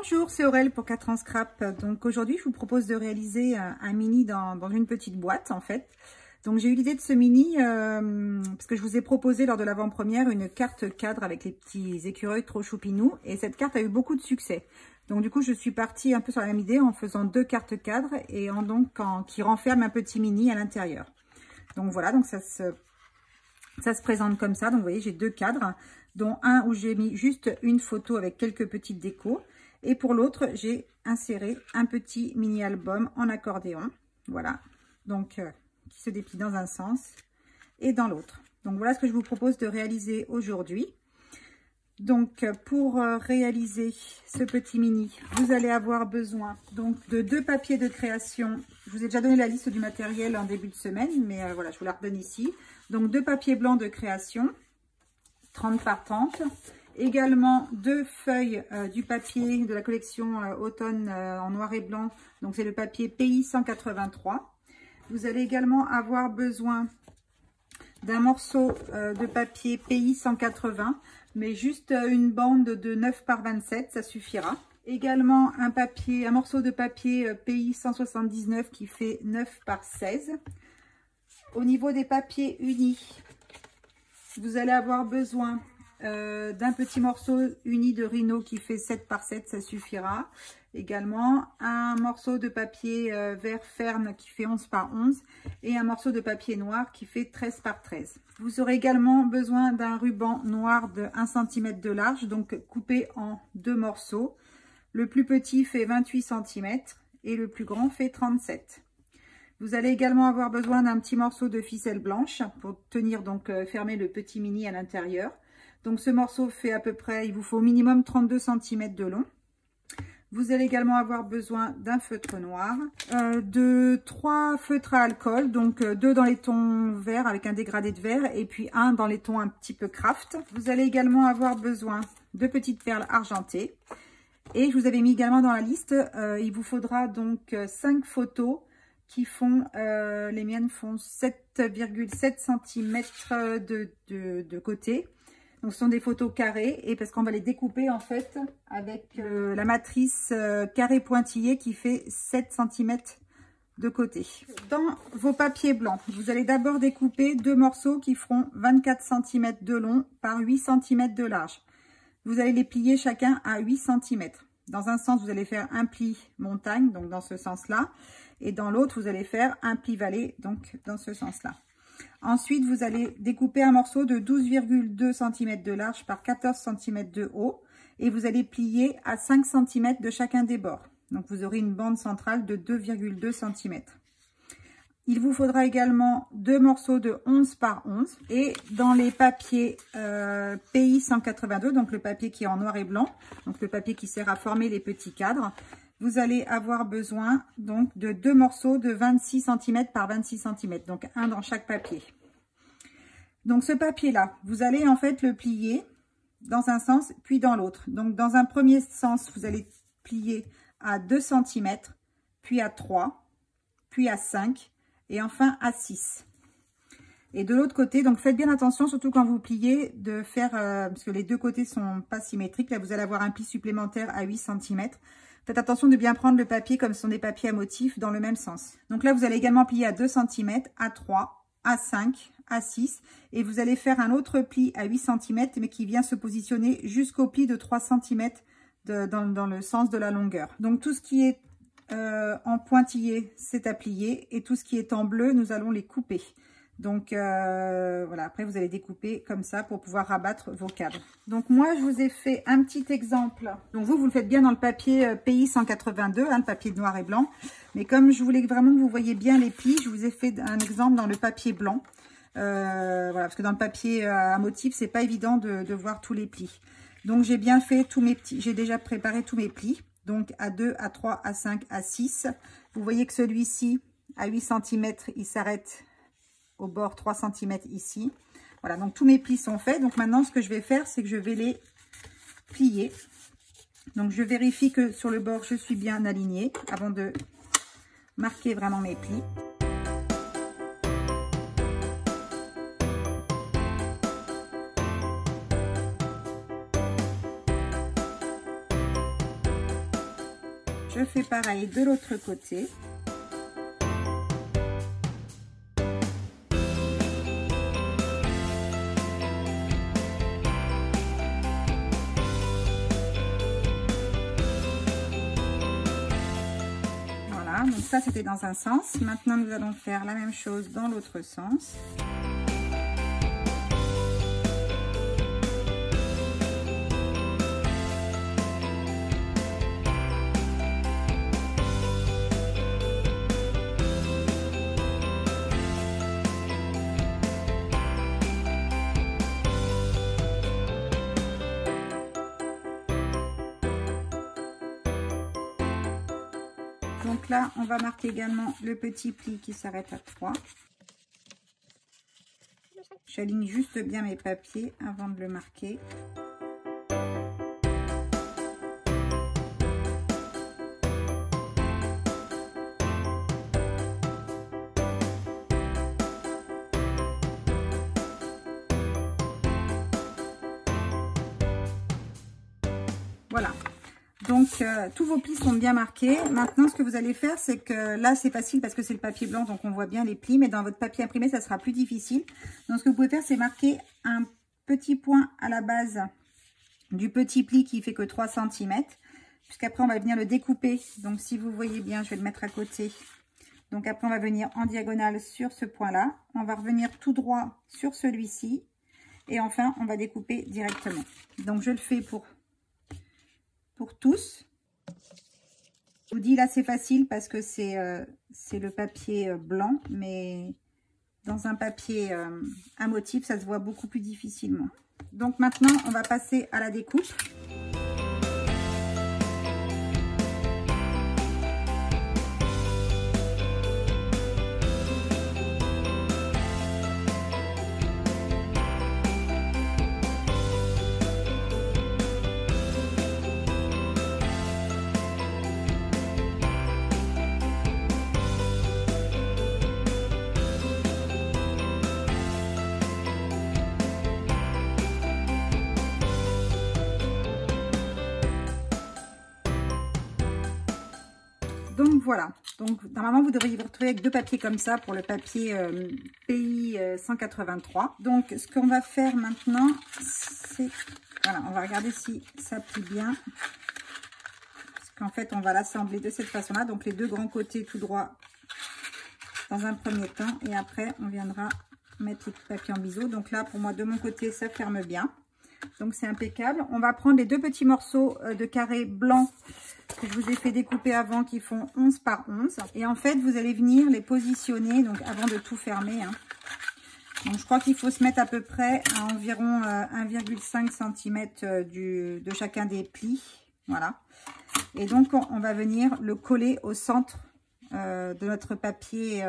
Bonjour, c'est Aurèle pour 4 ans Scrap. Donc aujourd'hui, je vous propose de réaliser un mini dans une petite boîte en fait. Donc j'ai eu l'idée de ce mini parce que je vous ai proposé lors de l'avant-première une carte cadre avec les petits écureuils trop choupinous et cette carte a eu beaucoup de succès. Donc du coup, je suis partie un peu sur la même idée en faisant 2 cartes cadres et qui renferment un petit mini à l'intérieur. Donc voilà, donc ça se présente comme ça. Donc vous voyez, j'ai 2 cadres, dont un où j'ai mis juste une photo avec quelques petites décos. Et pour l'autre, j'ai inséré un petit mini album en accordéon. Voilà, donc qui se déplie dans un sens et dans l'autre. Donc voilà ce que je vous propose de réaliser aujourd'hui. Donc pour réaliser ce petit mini, vous allez avoir besoin donc de 2 papiers de création. Je vous ai déjà donné la liste du matériel en début de semaine, mais voilà, je vous la redonne ici. Donc 2 papiers blancs de création, 30 par 30. Également 2 feuilles du papier de la collection automne en noir et blanc. Donc c'est le papier PI 183. Vous allez également avoir besoin d'un morceau de papier PI 180, mais juste une bande de 9 par 27, ça suffira. Également un morceau de papier PI 179 qui fait 9 par 16. Au niveau des papiers unis, vous allez avoir besoin d'un petit morceau uni de Rhino qui fait 7 par 7, ça suffira. Également un morceau de papier vert Fern qui fait 11 par 11 et un morceau de papier noir qui fait 13 par 13. Vous aurez également besoin d'un ruban noir de 1 cm de large, donc coupé en 2 morceaux. Le plus petit fait 28 cm et le plus grand fait 37. Vous allez également avoir besoin d'un petit morceau de ficelle blanche pour tenir donc fermer le petit mini à l'intérieur. Donc ce morceau fait à peu près, il vous faut au minimum 32 cm de long. Vous allez également avoir besoin d'un feutre noir, de 3 feutres à alcool, donc 2 dans les tons verts avec un dégradé de vert et puis 1 dans les tons un petit peu craft. Vous allez également avoir besoin de petites perles argentées. Et je vous avais mis également dans la liste, il vous faudra donc 5 photos qui font, les miennes font 7,7 cm de côté. Donc ce sont des photos carrées et parce qu'on va les découper en fait avec la matrice carré pointillé qui fait 7 cm de côté. Dans vos papiers blancs, vous allez d'abord découper 2 morceaux qui feront 24 cm de long par 8 cm de large. Vous allez les plier chacun à 8 cm. Dans un sens, vous allez faire un pli montagne, donc dans ce sens-là. Et dans l'autre, vous allez faire un pli vallée, donc dans ce sens-là. Ensuite, vous allez découper un morceau de 12,2 cm de large par 14 cm de haut. Et vous allez plier à 5 cm de chacun des bords. Donc, vous aurez une bande centrale de 2,2 cm. Il vous faudra également 2 morceaux de 11 par 11. Et dans les papiers PI 182, donc le papier qui est en noir et blanc, donc le papier qui sert à former les petits cadres, vous allez avoir besoin donc de 2 morceaux de 26 cm par 26 cm, donc un dans chaque papier. Donc ce papier-là, vous allez en fait le plier dans un sens puis dans l'autre. Donc dans un premier sens, vous allez plier à 2 cm, puis à 3, puis à 5 et enfin à 6. Et de l'autre côté, donc faites bien attention, surtout quand vous pliez, de faire, parce que les deux côtés sont pas symétriques. Là, vous allez avoir un pli supplémentaire à 8 cm. Faites attention de bien prendre le papier comme ce sont des papiers à motifs dans le même sens. Donc là, vous allez également plier à 2 cm, à 3, à 5, à 6. Et vous allez faire un autre pli à 8 cm, mais qui vient se positionner jusqu'au pli de 3 cm dans le sens de la longueur. Donc tout ce qui est en pointillé, c'est à plier. Et tout ce qui est en bleu, nous allons les couper. Donc voilà, après vous allez découper comme ça pour pouvoir rabattre vos cadres. Donc moi je vous ai fait un petit exemple. Donc vous le faites bien dans le papier PI 182, hein, le papier noir et blanc. Mais comme je voulais vraiment que vous voyez bien les plis, je vous ai fait un exemple dans le papier blanc. Voilà, parce que dans le papier à motif, c'est pas évident de voir tous les plis. Donc j'ai bien fait tous mes petits, j'ai déjà préparé tous mes plis. Donc à 2, à 3, à 5, à 6. Vous voyez que celui-ci, à 8 cm, il s'arrête au bord 3 cm ici. Voilà, donc tous mes plis sont faits. Donc maintenant, ce que je vais faire, c'est que je vais les plier. Donc je vérifie que sur le bord, je suis bien alignée avant de marquer vraiment mes plis. Je fais pareil de l'autre côté. Voilà, donc ça c'était dans un sens. Maintenant nous allons faire la même chose dans l'autre sens. Donc là, on va marquer également le petit pli qui s'arrête à 3. J'aligne juste bien mes papiers avant de le marquer. Voilà. Donc, tous vos plis sont bien marqués. Maintenant, ce que vous allez faire, c'est que là, c'est facile parce que c'est le papier blanc, donc on voit bien les plis. Mais dans votre papier imprimé, ça sera plus difficile. Donc, ce que vous pouvez faire, c'est marquer un petit point à la base du petit pli qui fait que 3 cm. Puisqu'après, on va venir le découper. Donc, si vous voyez bien, je vais le mettre à côté. Donc, après, on va venir en diagonale sur ce point-là. On va revenir tout droit sur celui-ci. Et enfin, on va découper directement. Donc, je le fais pour tous. Je vous dis là c'est facile parce que c'est le papier blanc, mais dans un papier à motif ça se voit beaucoup plus difficilement. Donc maintenant on va passer à la découpe. Donc voilà, donc normalement vous devriez vous retrouver avec deux papiers comme ça pour le papier PI 183. Donc ce qu'on va faire maintenant, c'est, voilà, on va regarder si ça plie bien. Parce qu'en fait on va l'assembler de cette façon-là, donc les deux grands côtés tout droit dans un premier temps. Et après on viendra mettre les papiers en biseau. Donc là pour moi de mon côté ça ferme bien. Donc c'est impeccable. On va prendre les deux petits morceaux de carré blanc que je vous ai fait découper avant, qui font 11 par 11. Et en fait, vous allez venir les positionner, donc avant de tout fermer. Hein. Donc je crois qu'il faut se mettre à peu près à environ 1,5 cm de chacun des plis. Voilà. Et donc on va venir le coller au centre de notre papier,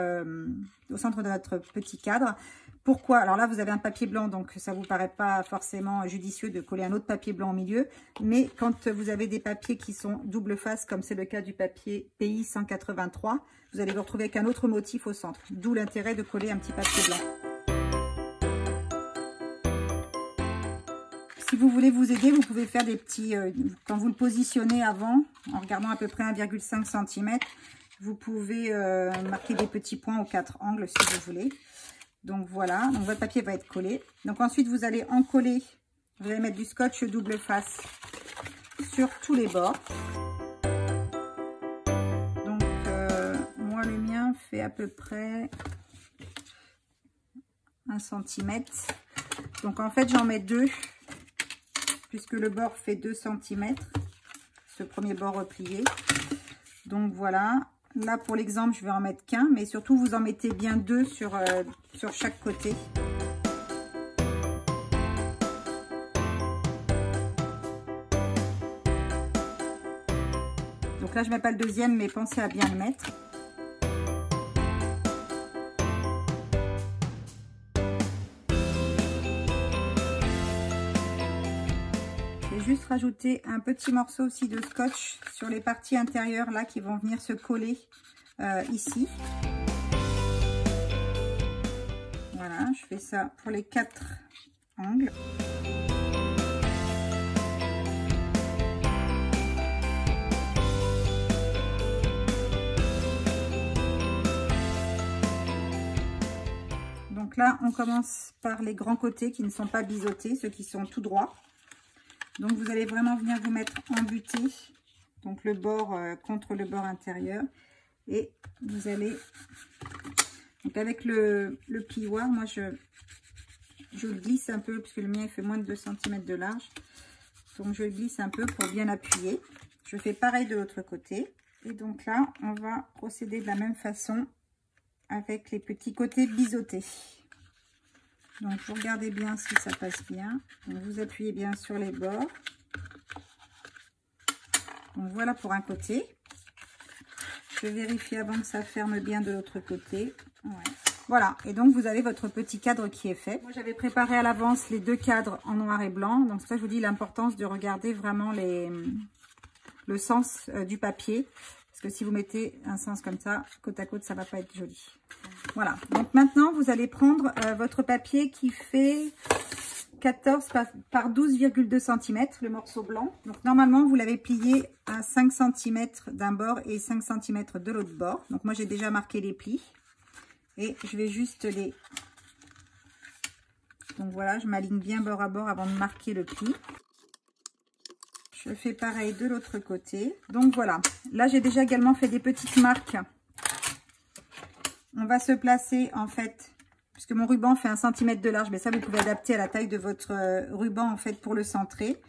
au centre de notre petit cadre. Pourquoi? Alors là, vous avez un papier blanc, donc ça vous paraît pas forcément judicieux de coller un autre papier blanc au milieu. Mais quand vous avez des papiers qui sont double face, comme c'est le cas du papier PI 183, vous allez vous retrouver avec un autre motif au centre. D'où l'intérêt de coller un petit papier blanc. Si vous voulez vous aider, vous pouvez faire des petits... quand vous le positionnez avant, en regardant à peu près 1,5 cm, vous pouvez marquer des petits points aux 4 angles si vous voulez. Donc voilà, donc votre papier va être collé. Donc ensuite vous allez en coller, vous allez mettre du scotch double face sur tous les bords. Donc moi le mien fait à peu près 1 cm. Donc en fait j'en mets 2, puisque le bord fait 2 cm, ce premier bord replié. Donc voilà. Là, pour l'exemple, je vais en mettre qu'un, mais surtout, vous en mettez bien 2 sur chaque côté. Donc là, je ne mets pas le deuxième, mais pensez à bien le mettre. Juste rajouter un petit morceau aussi de scotch sur les parties intérieures là qui vont venir se coller ici. Voilà, je fais ça pour les 4 angles. là, on commence par les grands côtés qui ne sont pas biseautés, ceux qui sont tout droits. Donc, vous allez vraiment venir vous mettre en butée, donc le bord contre le bord intérieur. Et vous allez, donc avec le plioir, moi je le glisse un peu, puisque le mien il fait moins de 2 cm de large. Donc, je le glisse un peu pour bien appuyer. Je fais pareil de l'autre côté. Et donc là, on va procéder de la même façon avec les petits côtés biseautés. Donc, vous regardez bien si ça passe bien. Donc, vous appuyez bien sur les bords. Donc, voilà pour un côté. Je vérifie avant que ça ferme bien de l'autre côté. Ouais. Voilà. Et donc, vous avez votre petit cadre qui est fait. Moi, j'avais préparé à l'avance les deux cadres en noir et blanc. Donc, ça, je vous dis l'importance de regarder vraiment le sens du papier. Parce que si vous mettez un sens comme ça, côte à côte, ça va pas être joli. Voilà. Donc maintenant, vous allez prendre votre papier qui fait 14 par 12,2 cm, le morceau blanc. Donc normalement, vous l'avez plié à 5 cm d'un bord et 5 cm de l'autre bord. Donc moi, j'ai déjà marqué les plis. Et je vais juste les... Donc voilà, je m'aligne bien bord à bord avant de marquer le pli. Je fais pareil de l'autre côté. Donc voilà, là j'ai déjà également fait des petites marques. On va se placer en fait, puisque mon ruban fait 1 cm de large, mais ça vous pouvez adapter à la taille de votre ruban en fait pour le centrer.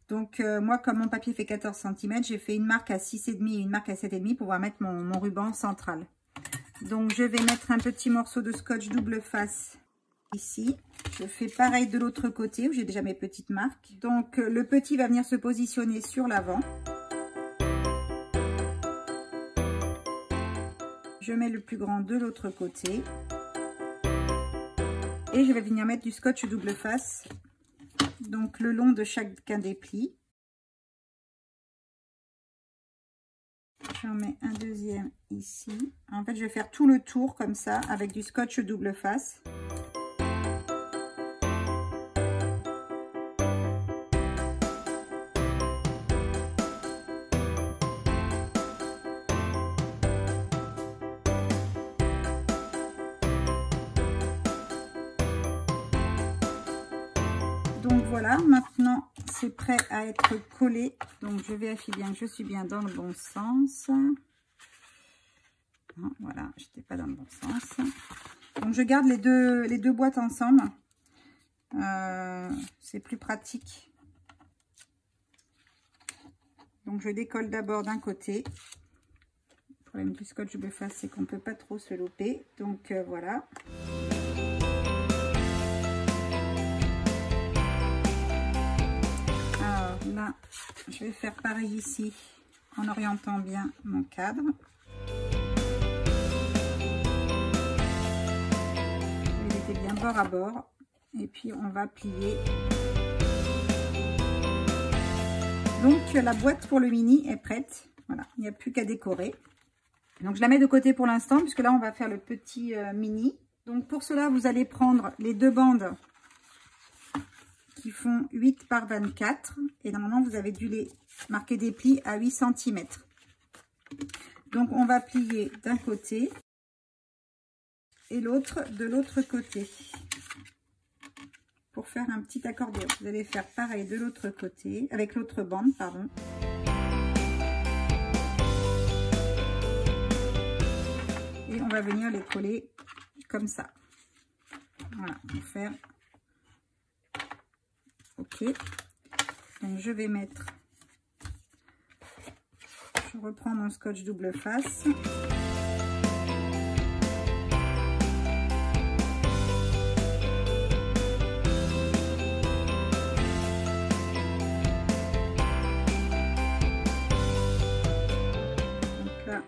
Donc moi comme mon papier fait 14 cm, j'ai fait une marque à 6,5 et une marque à 7,5 pour pouvoir mettre mon ruban central. Donc je vais mettre un petit morceau de scotch double face ici. Je fais pareil de l'autre côté où j'ai déjà mes petites marques. Donc le petit va venir se positionner sur l'avant. Je mets le plus grand de l'autre côté. Et je vais venir mettre du scotch double face, donc le long de chacun des plis. J'en mets un deuxième ici. En fait, je vais faire tout le tour comme ça avec du scotch double face. Donc voilà, maintenant c'est prêt à être collé. Donc je vérifie bien que je suis bien dans le bon sens. Non, voilà, je n'étais pas dans le bon sens. Donc je garde les deux boîtes ensemble. C'est plus pratique. Donc je décolle d'abord d'un côté. Le problème du scotch double face, c'est qu'on ne peut pas trop se louper. Donc voilà. Là, je vais faire pareil ici en orientant bien mon cadre. Je vais l'éter bien bord à bord et puis on va plier. Donc la boîte pour le mini est prête. Voilà, il n'y a plus qu'à décorer. Donc je la mets de côté pour l'instant puisque là on va faire le petit mini. Donc pour cela vous allez prendre les deux bandes qui font 8 par 24 et normalement vous avez dû les marquer des plis à 8 cm. Donc on va plier d'un côté et l'autre de l'autre côté pour faire un petit accordéon. Vous allez faire pareil de l'autre côté avec l'autre bande, pardon. Et on va venir les coller comme ça. Voilà, pour faire OK. Donc je vais mettre, je reprends mon scotch double face. Donc là,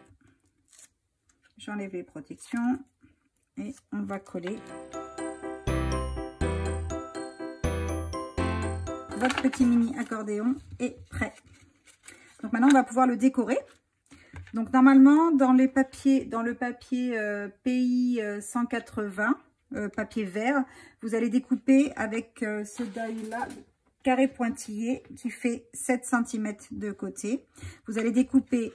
j'enlève les protections et on va coller. Votre petit mini accordéon est prêt. Donc maintenant on va pouvoir le décorer. Donc normalement dans le papier PI 180 papier vert, vous allez découper avec ce die là carré pointillé qui fait 7 cm de côté. Vous allez découper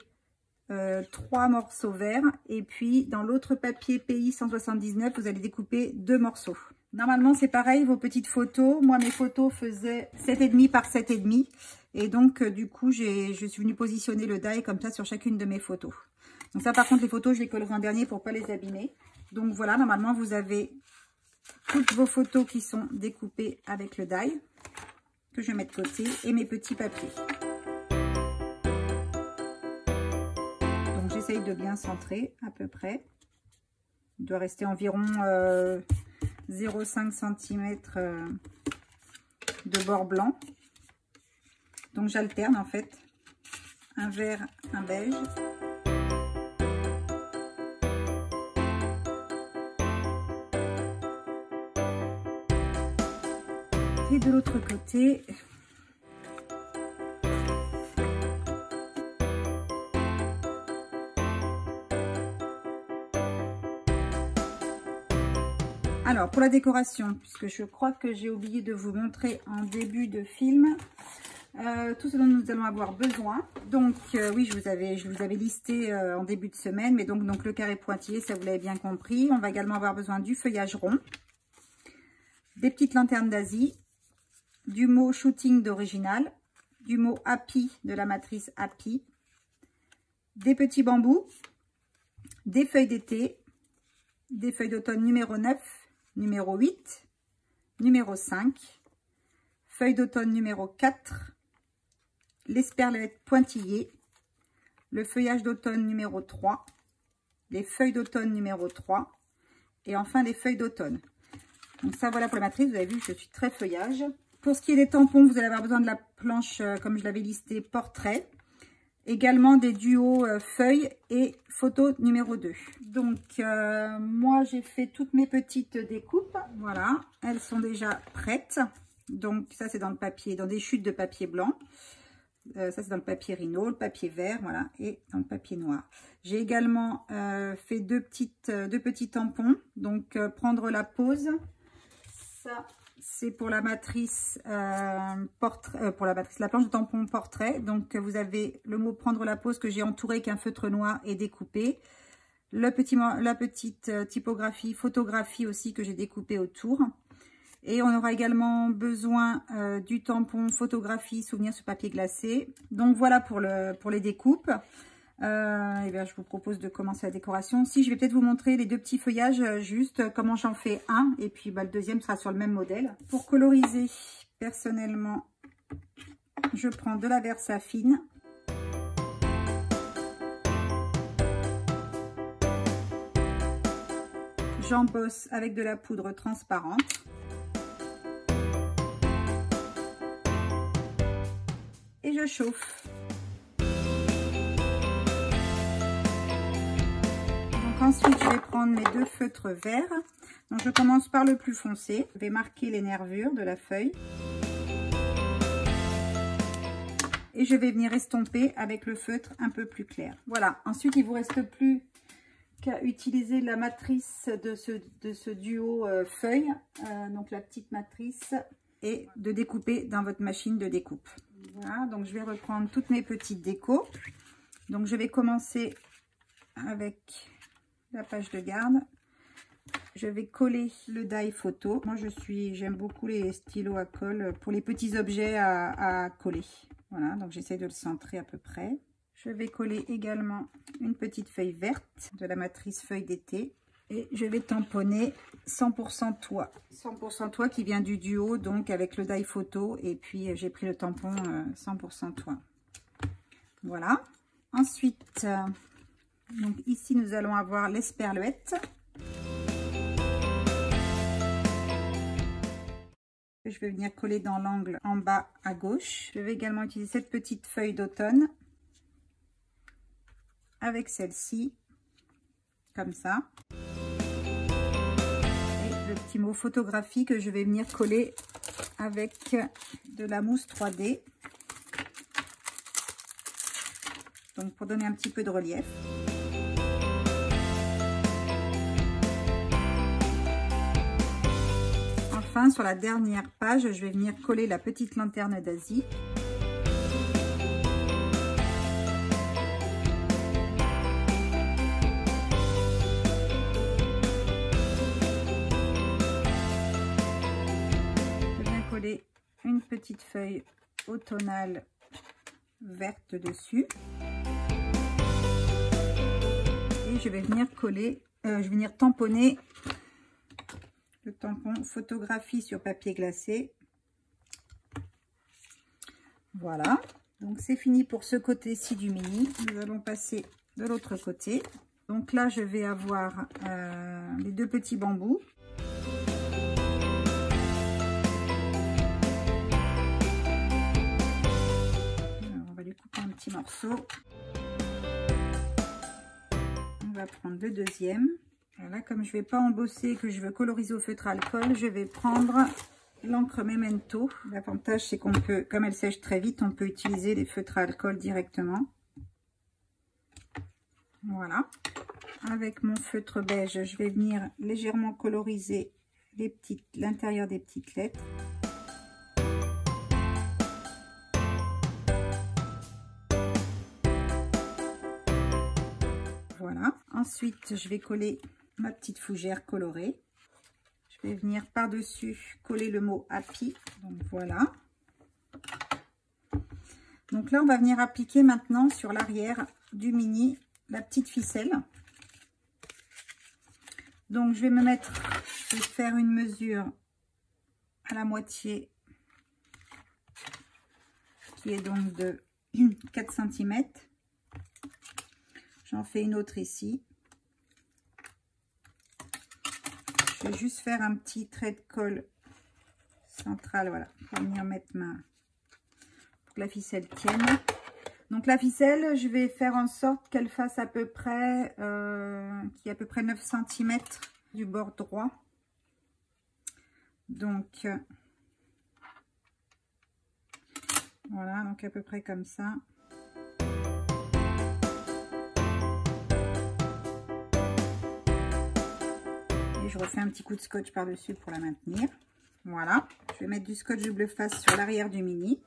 3 morceaux verts. Et puis dans l'autre papier PI 179, vous allez découper 2 morceaux. Normalement, c'est pareil, vos petites photos. Moi, mes photos faisaient 7,5 par 7,5. Et donc, du coup, je suis venue positionner le die comme ça sur chacune de mes photos. Donc ça, par contre, les photos, je les collerai en dernier pour ne pas les abîmer. Donc voilà, normalement, vous avez toutes vos photos qui sont découpées avec le die, que je vais mettre de côté, et mes petits papiers. Donc j'essaye de bien centrer à peu près. Il doit rester environ 0,5 cm de bord blanc. Donc j'alterne en fait un vert, un beige. Et de l'autre côté, alors pour la décoration, puisque je crois que j'ai oublié de vous montrer en début de film tout ce dont nous allons avoir besoin. Donc oui, je vous avais listé en début de semaine, mais donc le carré pointillé, ça vous l'avez bien compris. On va également avoir besoin du feuillage rond, des petites lanternes d'Asie, du mot shooting d'original, du mot happy de la matrice happy, des petits bambous, des feuilles d'été, des feuilles d'automne numéro 9, numéro 8, numéro 5, feuilles d'automne numéro 4, l'esperlette pointillée, le feuillage d'automne numéro 3, les feuilles d'automne numéro 3 et enfin les feuilles d'automne. Donc ça, voilà pour la matrice. Vous avez vu, je suis très feuillage. Pour ce qui est des tampons, vous allez avoir besoin de la planche, comme je l'avais listé, portrait. Également des duos feuilles et photo numéro 2. Donc, moi, j'ai fait toutes mes petites découpes. Voilà, elles sont déjà prêtes. Donc, ça, c'est dans le papier, dans des chutes de papier blanc. Ça, c'est dans le papier Rhino, le papier vert, voilà, et dans le papier noir. J'ai également fait deux petits tampons. Donc, prendre la pose. Ça, c'est pour la matrice portrait, la planche de tampon portrait. Donc, vous avez le mot prendre la pose que j'ai entouré avec un feutre noir et découpé. La petite typographie, photographie aussi que j'ai découpé autour. Et on aura également besoin du tampon photographie souvenir sur papier glacé. Donc voilà pour les découpes. Et bien, je vous propose de commencer la décoration. Si je vais peut-être vous montrer les deux petits feuillages, juste comment j'en fais un. Et puis le deuxième sera sur le même modèle. Pour coloriser, personnellement, je prends de la Versafine. J'embosse avec de la poudre transparente. Et je chauffe. Donc ensuite, je vais prendre mes deux feutres verts. Donc je commence par le plus foncé. Je vais marquer les nervures de la feuille. Et je vais venir estomper avec le feutre un peu plus clair. Voilà. Ensuite, il ne vous reste plus qu'à utiliser la matrice de ce duo feuille. Donc la petite matrice. Et de découper dans votre machine de découpe. Voilà, donc je vais reprendre toutes mes petites décos. Donc je vais commencer avec la page de garde. Je vais coller le die photo. Moi j'aime beaucoup les stylos à colle pour les petits objets à coller. Voilà, donc j'essaie de le centrer à peu près. Je vais coller également une petite feuille verte de la matrice feuille d'été. Et je vais tamponner 100% toit. 100% toit qui vient du duo, donc avec le die photo. Et puis j'ai pris le tampon 100% toit. Voilà. Ensuite, donc ici nous allons avoir l'esperluette. Je vais venir coller dans l'angle en bas à gauche. Je vais également utiliser cette petite feuille d'automne. Avec celle-ci. Comme ça. Le petit mot photographie que je vais venir coller avec de la mousse 3D. Donc pour donner un petit peu de relief. Enfin, sur la dernière page, je vais venir coller la petite lanterne d'Asie. une petite feuille automnale verte dessus. Et je vais venir coller, je vais venir tamponner le tampon photographie sur papier glacé. Voilà, donc c'est fini pour ce côté-ci du mini. Nous allons passer de l'autre côté. Donc là, je vais avoir les deux petits bambous. Alors, on va lui couper un petit morceau. On va prendre le deuxième. Voilà, comme je ne vais pas embosser, que je veux coloriser au feutre alcool, je vais prendre l'encre Memento. L'avantage, c'est qu'on peut, comme elle sèche très vite, on peut utiliser les feutres à alcool directement. Voilà. Avec mon feutre beige, je vais venir légèrement coloriser l'intérieur des petites lettres. Voilà. Ensuite, je vais coller ma petite fougère colorée. Je vais venir par-dessus coller le mot Happy. Donc voilà. Donc là, on va venir appliquer maintenant sur l'arrière du mini la petite ficelle. Donc je vais faire une mesure à la moitié qui est donc de 4 cm. J'en fais une autre ici. Je vais juste faire un petit trait de colle central, voilà, pour venir mettre pour que la ficelle tienne. Donc la ficelle, je vais faire en sorte qu'elle fasse à peu près, qu'il y ait à peu près 9 cm du bord droit. Donc voilà, donc à peu près comme ça. Et je refais un petit coup de scotch par-dessus pour la maintenir. Voilà, je vais mettre du scotch double face sur l'arrière du mini.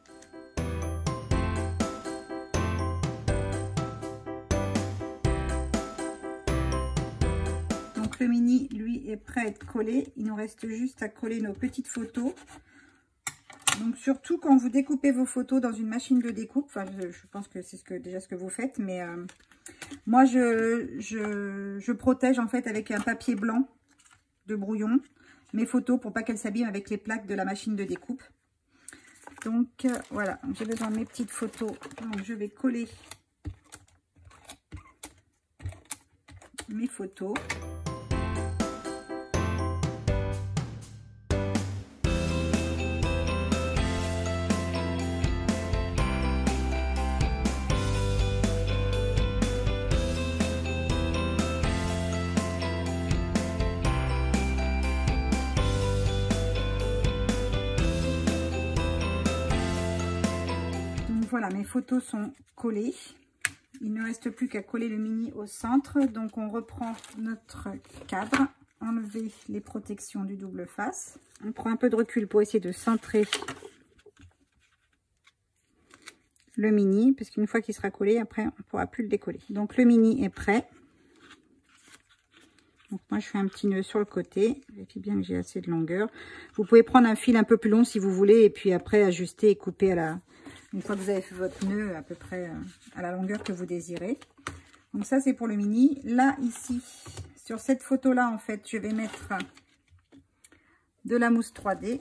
Le mini, lui, est prêt à être collé. Il nous reste juste à coller nos petites photos. Donc surtout quand vous découpez vos photos dans une machine de découpe, enfin je pense que c'est déjà ce que vous faites, mais moi je protège en fait avec un papier blanc de brouillon mes photos pour pas qu'elles s'abîment avec les plaques de la machine de découpe. Donc voilà, j'ai besoin de mes petites photos. Donc je vais coller mes photos. Voilà, mes photos sont collées. Il ne reste plus qu'à coller le mini au centre. Donc on reprend notre cadre, enlever les protections du double face. On prend un peu de recul pour essayer de centrer le mini, parce qu'une fois qu'il sera collé, après on ne pourra plus le décoller. Donc le mini est prêt. Donc moi je fais un petit nœud sur le côté, vérifie bien que j'ai assez de longueur. Vous pouvez prendre un fil un peu plus long si vous voulez, et puis après ajuster et couper à la... Une fois que vous avez fait votre nœud à peu près à la longueur que vous désirez. Donc ça c'est pour le mini. Là ici, sur cette photo là en fait, je vais mettre de la mousse 3D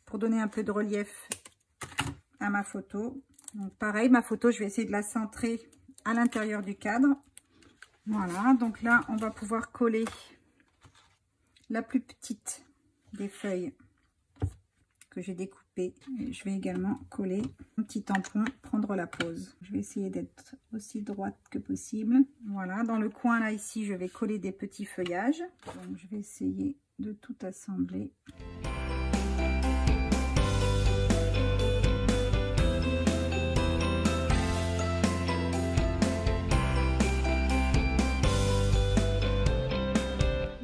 pour donner un peu de relief à ma photo. Donc pareil, ma photo je vais essayer de la centrer à l'intérieur du cadre. Voilà, donc là on va pouvoir coller la plus petite des feuilles que j'ai découpé. Et je vais également coller un petit tampon, prendre la pose. Je vais essayer d'être aussi droite que possible. Voilà, dans le coin là ici, je vais coller des petits feuillages. Donc je vais essayer de tout assembler.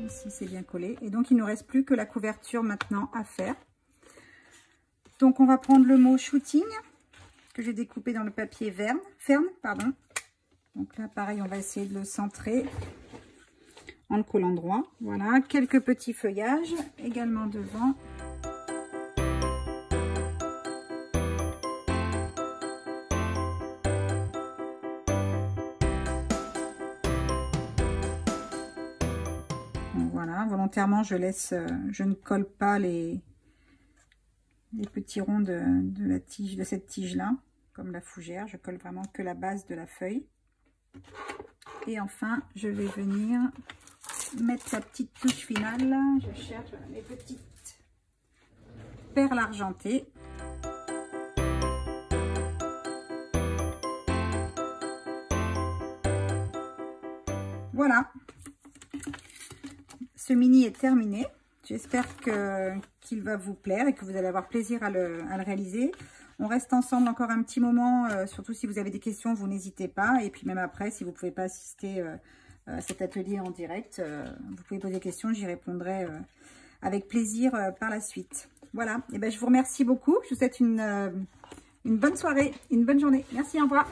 Ici c'est bien collé. Et donc il ne nous reste plus que la couverture maintenant à faire. Donc on va prendre le mot shooting que j'ai découpé dans le papier ferne, pardon. Donc là pareil, on va essayer de le centrer en le collant droit. Voilà, quelques petits feuillages également devant. volontairement, je ne colle pas les petits ronds de la tige, de cette tige-là, comme la fougère. Je colle vraiment que la base de la feuille. Et enfin, je vais venir mettre sa petite touche finale. Je cherche mes petites perles argentées. Voilà, ce mini est terminé. J'espère qu'il va vous plaire et que vous allez avoir plaisir à le réaliser. On reste ensemble encore un petit moment, surtout si vous avez des questions, vous n'hésitez pas. Et puis même après, si vous ne pouvez pas assister à cet atelier en direct, vous pouvez poser des questions, j'y répondrai avec plaisir par la suite. Voilà, et ben, je vous remercie beaucoup. Je vous souhaite une bonne soirée, une bonne journée. Merci, au revoir.